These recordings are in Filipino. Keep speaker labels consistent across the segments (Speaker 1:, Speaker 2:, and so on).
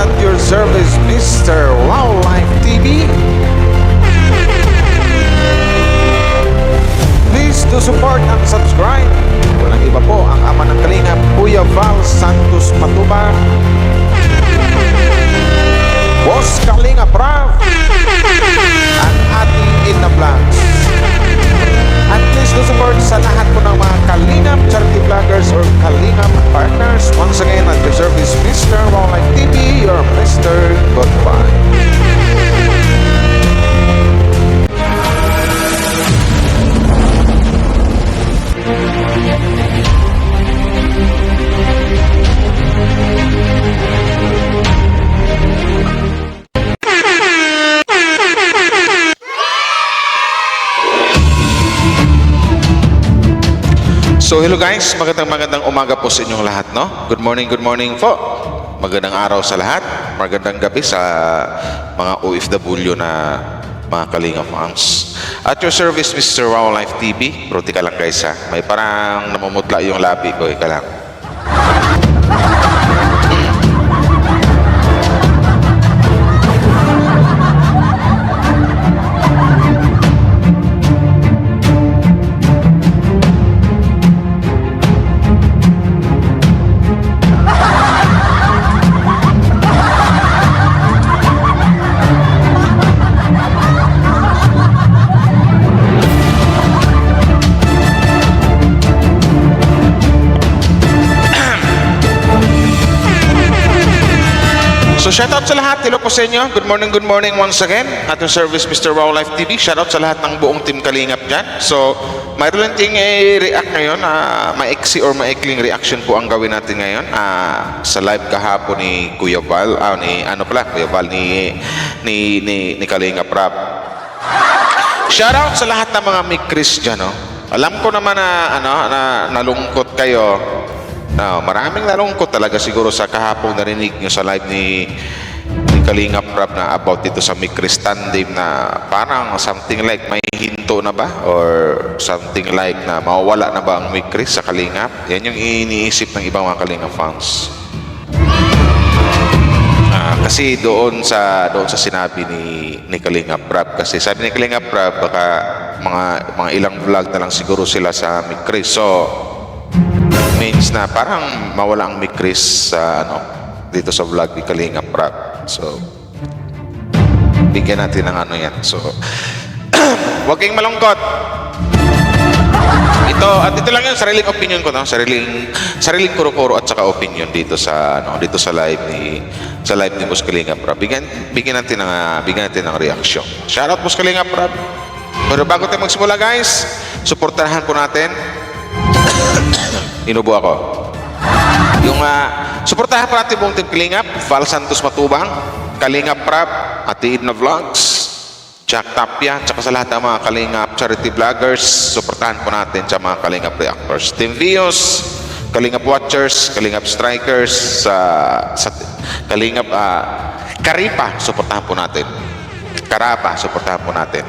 Speaker 1: at your service, Mr. Wildlife TV. Please to support and subscribe. Walang iba po ang ama ng Kalingap, Kuya Val Santos Matubang, Boss Kalingap Rav, at Ate Ina Vlogs. At please to support sa lahat po ng mga Kalingap charity vloggers or Kalingap partners. Once again, at your service, Mr. Wildlife TV, your Mr. Goodbye. So hello guys, magandang umaga po sa inyong lahat, no? Good morning po. Magandang araw sa lahat. Magandang gabi sa mga OFW na mga Kalinga fans. At your service, Mr. Wildlife TV. Pero tika lang guys ha, may parang namumutla yung labi ko, ika lang. So shoutout sa lahat, hello po sa inyo. Good morning once again. At yung service, Mr. Wildlife TV. Shoutout sa lahat ng buong team Kalingap dyan. So, mayroon ting i-react ngayon. Maiksi or maikling reaction po ang gawin natin ngayon. Sa live kahapon ni Kuya Val. Kuya Val ni Kalingap Rap. Shoutout sa lahat ng mga Mikris dyan. No? Alam ko naman na nalungkot kayo. No, maraming nalungkot talaga siguro sa kahapong narinig nyo sa live ni Kalingap Rap na about dito sa Mikris tandem na parang something like may hinto na ba or something like na mawawala na ba ang Mikris sa Kalingap. Yan yung iniisip ng ibang mga Kalingap fans. Kasi doon sa sinabi ni Kalingap Rap, kasi sabi ni Kalingap Rap baka mga ilang vlog na lang siguro sila sa Mikris. So means na parang mawala ang Mikris sa dito sa vlog ni Kalingap Rap. So bigyan natin ng yan. So huwag kayong malungkot. Ito lang yung sariling opinion ko, no? Sariling kuro-kuro at saka opinion dito sa live ni Boss Kalingap Rap. Bigyan natin ng reaksyon. Shoutout Boss Kalingap Rap. Pero bago tayo magsimula guys, suportahan po natin. Inubo ako. Yung suportahan pa natin buong team Kalingap, Val Santos Matubang, Kalingap Rap, Ate Ina Vlogs, Jack Tapia, tsaka sa lahat ng mga Kalingap charity vloggers, suportahan po natin sa mga Kalingap reactors, Team Vios, Kalingap Watchers, Kalingap Strikers, sa Kalingap Karipa, suportahan po natin. Karapa, suportahan po natin.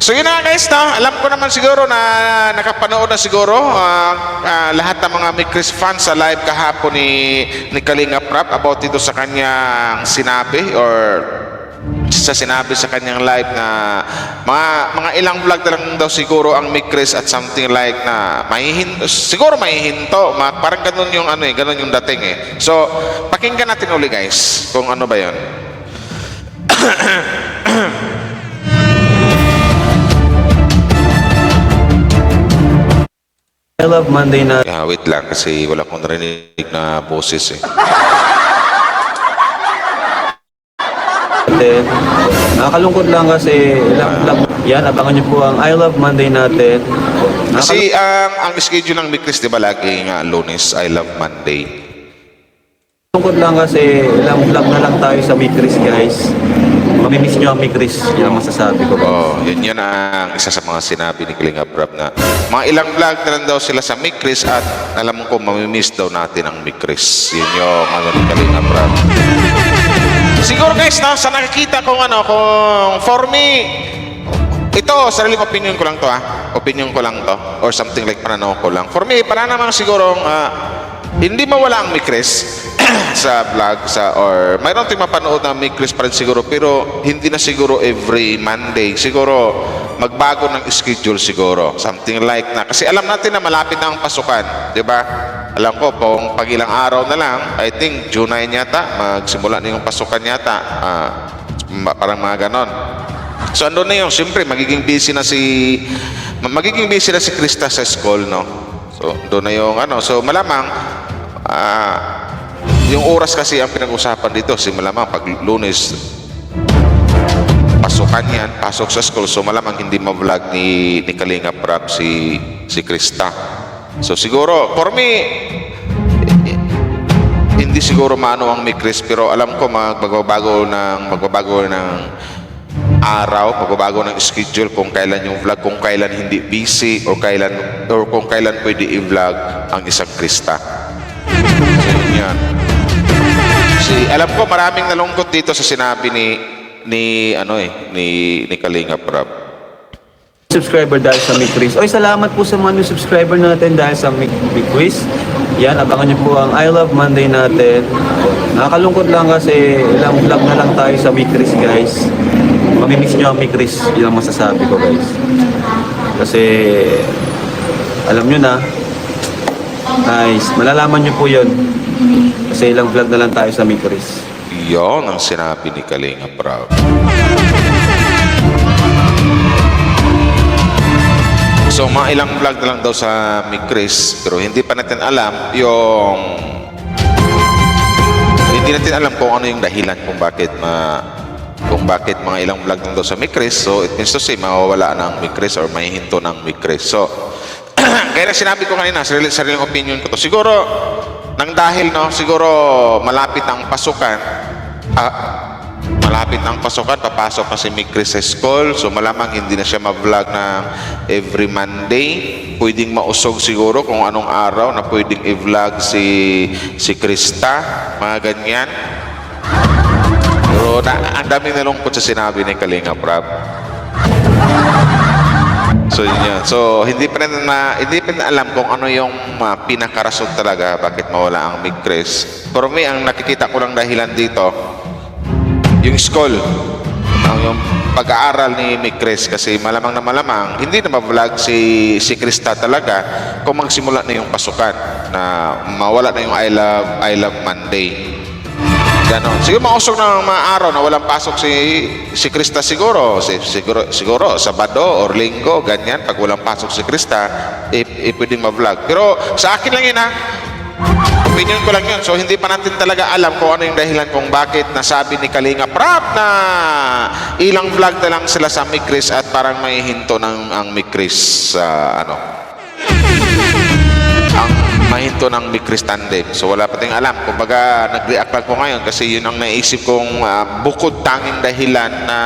Speaker 1: So yun na guys, no? Alam ko naman siguro na nakapanood na siguro lahat ng mga Mikris fans sa live kahapon ni Kalingap Rap about dito sa kanyang sinabi or sa kanyang live na mga ilang vlog na lang daw siguro ang Mikris at something like na siguro mahihinto, parang ganun yung ganun yung dating eh. So pakinggan natin uli guys kung ano ba yun.
Speaker 2: I love Monday na.
Speaker 1: Wait lang kasi wala akong narinig na boses eh.
Speaker 2: Nakakalungkot lang kasi yan, abangan niyo po ang I Love Monday natin.
Speaker 1: Kasi ang schedule ng Mikris, di ba, laging Lunes, I Love Monday.
Speaker 2: Nakakalungkot lang kasi ilang vlog na lang tayo sa Mikris guys. Mamimiss nyo ang Mikris, yan ang masasabi ko.
Speaker 1: Yan ang isa sa mga sinabi ni Kalingap Rap na mga ilang vlog na lang daw sila sa Mikris at alam mo ko mamimiss daw natin ang Mikris. Yun yung ni Kalingap Rap. Siguro guys, sa nakikita kung kung for me, ito, sariling opinion ko lang to opinion ko lang to or something like pananaw ko lang. For me, para naman siguro hindi mawala ang Mikris. sa vlog or mayroon tayong mapanood na may Chris pa rin siguro, pero hindi na siguro every Monday. Siguro magbago ng schedule siguro, something like na, kasi alam natin na malapit na ang pasukan, di ba? Alam ko kung pag ilang araw na lang, I think June 9 yata magsimula na yung pasukan yata, parang mga ganon. So ando na yung, siyempre magiging busy na si Krista sa school, no? So doon na yung ano, so malamang yung oras kasi ang pinag-usapan dito, si malamang pag Lunes pasukan yan, pasok sa school, so malamang hindi ma-vlog ni Kalinga Prab si Krista. So siguro for me hindi siguro maano ang Mikris, pero alam ko magbabago ng araw, magbabago ng schedule kung kailan yung vlog, kung kailan hindi busy or kung kailan pwede i-vlog ang isang Krista. So yun yan. Alam ko maraming nalungkot dito sa sinabi ni Kalinga Prab.
Speaker 2: Subscriber dahil sa Mick Quiz. Oy, salamat po sa mga new subscriber natin dahil sa Mick Quiz. Yan, abangan niyo po ang I Love Monday natin. Nakakalungkot lang kasi ilang vlog na lang tayo sa Mick Quiz, guys. Mamimiss niyo ang Mick Quiz. Yun ang masasabi ko, guys. Kasi alam niyo na, guys, malalaman niyo po yun. Kasi ilang vlog na lang tayo sa Mick Quiz.
Speaker 1: Yon ang sinabi ni Kalinga Prab. So mga ilang vlog na lang daw sa Mikris, pero hindi pa natin alam hindi natin alam kung ano yung dahilan kung bakit mga ilang vlog lang daw sa Mikris. So it means to say mawawala ng Mikris or mahihinto ng Mikris. So kaya na sinabi ko kanina, sariling opinion ko to. Siguro nang dahil siguro malapit ang pasukan, papasok na si Mikris sa school, so malamang hindi na siya ma-vlog ng every Monday. Pwedeng mausog siguro kung anong araw na pwedeng i-vlog si Krista, mga ganyan. Pero ang daming nalungkot sa sinabi ni Kalinga Prab. So yun yan. So hindi pa rin alam kung ano yung pinakarason talaga bakit mawala ang Mikris. Pero may ang nakikita ko lang dahilan dito, yung school, yung pag-aaral ni Mikris, kasi malamang hindi na ma-vlog si Krista talaga kung magsimula na yung pasukan, na mawala na yung I Love Monday. Ganon. Siguro mausok na mga araw na walang pasok si Krista siguro Sabado or Linggo, ganyan, pag walang pasok si Krista, pwedeng ma-vlog. Pero sa akin lang yun, opinion ko lang yun. So hindi pa natin talaga alam kung ano yung dahilan kung bakit nasabi ni Kalinga Prab na ilang vlog na lang sila sa Mikris at parang may hinto ang Mikris ang mahinto ng Mikris tandem. So wala pa tayong alam. Kumbaga nag-react lang ko ngayon kasi yun ang naisip kong bukod tanging dahilan na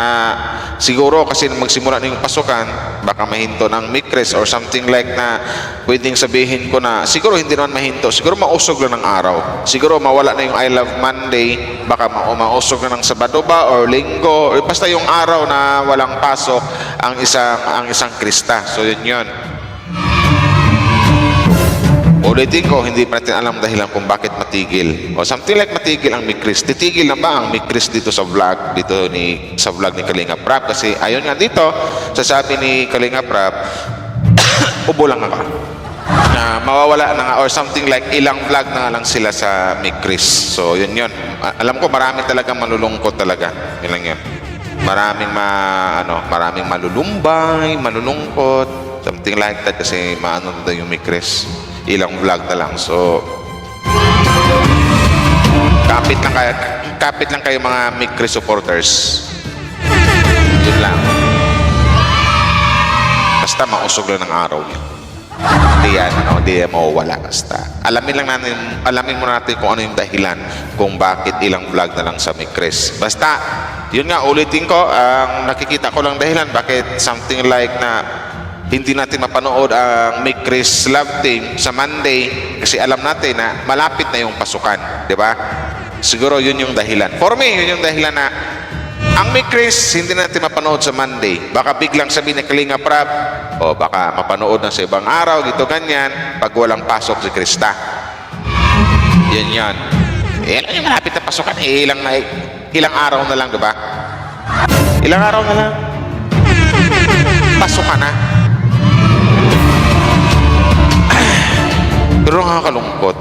Speaker 1: siguro kasi magsimula na yung pasukan, baka mahinto ng Mikris or something like na pwedeng sabihin ko na siguro hindi naman mahinto, siguro mausog lang ng araw, siguro mawala na yung I Love Monday, baka mausog na ng Sabado ba or Linggo, or basta yung araw na walang pasok ang isang Krista. So yun. Ulitin ko, hindi pa natin alam dahilan kung bakit matigil. O something like matigil ang Mikris. Titigil na ba ang Mikris dito sa vlog ni Kalinga Prab? Kasi ayon nga dito, sasabi ni Kalinga Prab, ubo lang ako. Na mawawala na nga or something like ilang vlog na lang sila sa Mikris. So yun. Alam ko maraming talagang malulungkot talaga. Yun lang yun. Maraming malulumbay, malulungkot, something like that kasi maano na yung Mikris. Ilang vlog na lang. So kapit lang kayo mga Mikris supporters. Yun lang. Basta mausog lang ng araw yun. Hindi yan mawawala. Basta alamin mo natin kung ano yung dahilan kung bakit ilang vlog na lang sa Mikris. Basta yun nga, ulitin ko, ang nakikita ko lang dahilan bakit something like na hindi natin mapanood ang Mikris Love Team sa Monday kasi alam natin na malapit na yung pasukan, di ba? Siguro yun yung dahilan. For me, yun yung dahilan na ang Mikris hindi natin mapanood sa Monday. Baka biglang sabihin ni Kalinga Prab, o baka mapanood na sa ibang araw, dito ganyan, pag walang pasok si Krista. Yan. Alam niyo, malapit na pasukan. Ilang araw na lang, di ba? Ilang araw na lang. Pasukan na. Pero nakakalungkot.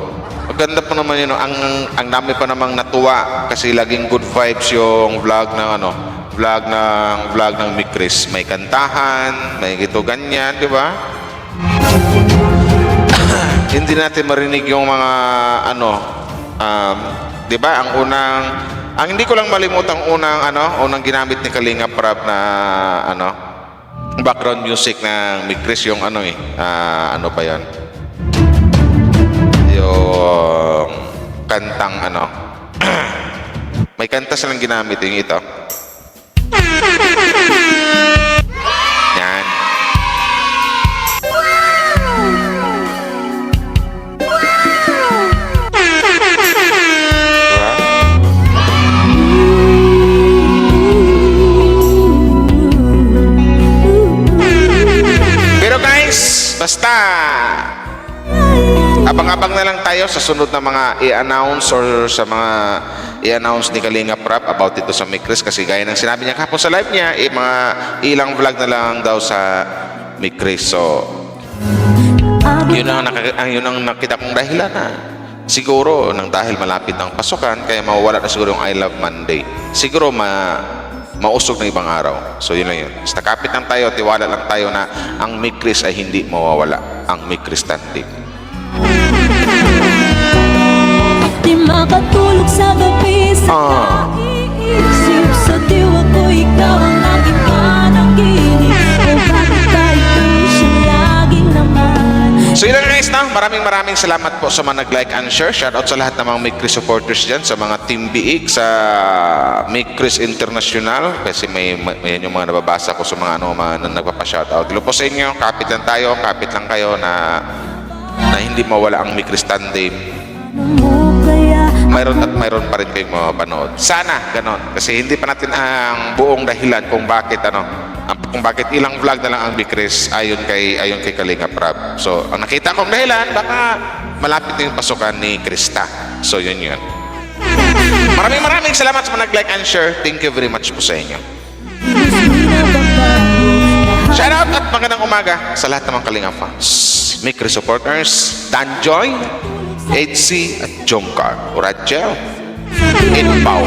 Speaker 1: Maganda pa naman yun. Ang dami pa namang natuwa kasi laging good vibes yung vlog ng Mick Chris. May kantahan, may gito ganyan, di ba? Hindi natin marinig yung mga di ba? Ang hindi ko lang malimutang unang ginamit ni Kalinga Prab na background music ng Mick Chris yung ano pa 'yan? Yung kantang may kanta silang ginamit yung ito. Yan. Diba? Pero guys, basta abang-abang na lang tayo sa sunod na mga i-announce or sa mga i-announce ni Kalinga Prab about ito sa Mick Chris kasi gaya ng sinabi niya kapon sa live niya, mga ilang vlog na lang daw sa Mick Chris. So, yun ang nakita kong dahilan na siguro nang dahil malapit ang pasukan kaya mawawala na siguro yung I Love Monday. Siguro mausog na ibang araw. So yun lang yun. Basta kapit lang tayo, tiwala lang tayo na ang Mick Chris ay hindi mawawala. Ang Mick Chris Tandig.
Speaker 3: Di makatulog sa gabi sa kaiisip sa diwa ko, ikaw ang laging panaginip. O bakit tayo siya laging naman?
Speaker 1: So yun lang guys na, maraming salamat po sa mga nag-like and share. Shoutout sa lahat ng mga Mick Chris supporters dyan, sa mga Team Biig, sa Mick Chris International, kasi may yung mga nababasa ko sa mga mga nagpapa-shoutout. Dilo po sa inyo, kapit lang tayo, kapit lang kayo na hindi mawala ang Mick Chris Tandem. Mayroon pa rin kayong mapanood. Sana ganon, kasi hindi pa natin ang buong dahilan kung bakit kung bakit ilang vlog na lang ang Mick Chris ayon kay Kalinga Prab. So ang nakita kong dahilan, baka malapit na yung pasukan ni Krista. So yun. Maraming salamat sa mga nag-like and share. Thank you very much po sa inyo. Shoutout at magandang umaga sa lahat ng mga Kalinga fans, Mick Chris supporters, Danjoy, HC at Jomcar, Urachel, Inpaw.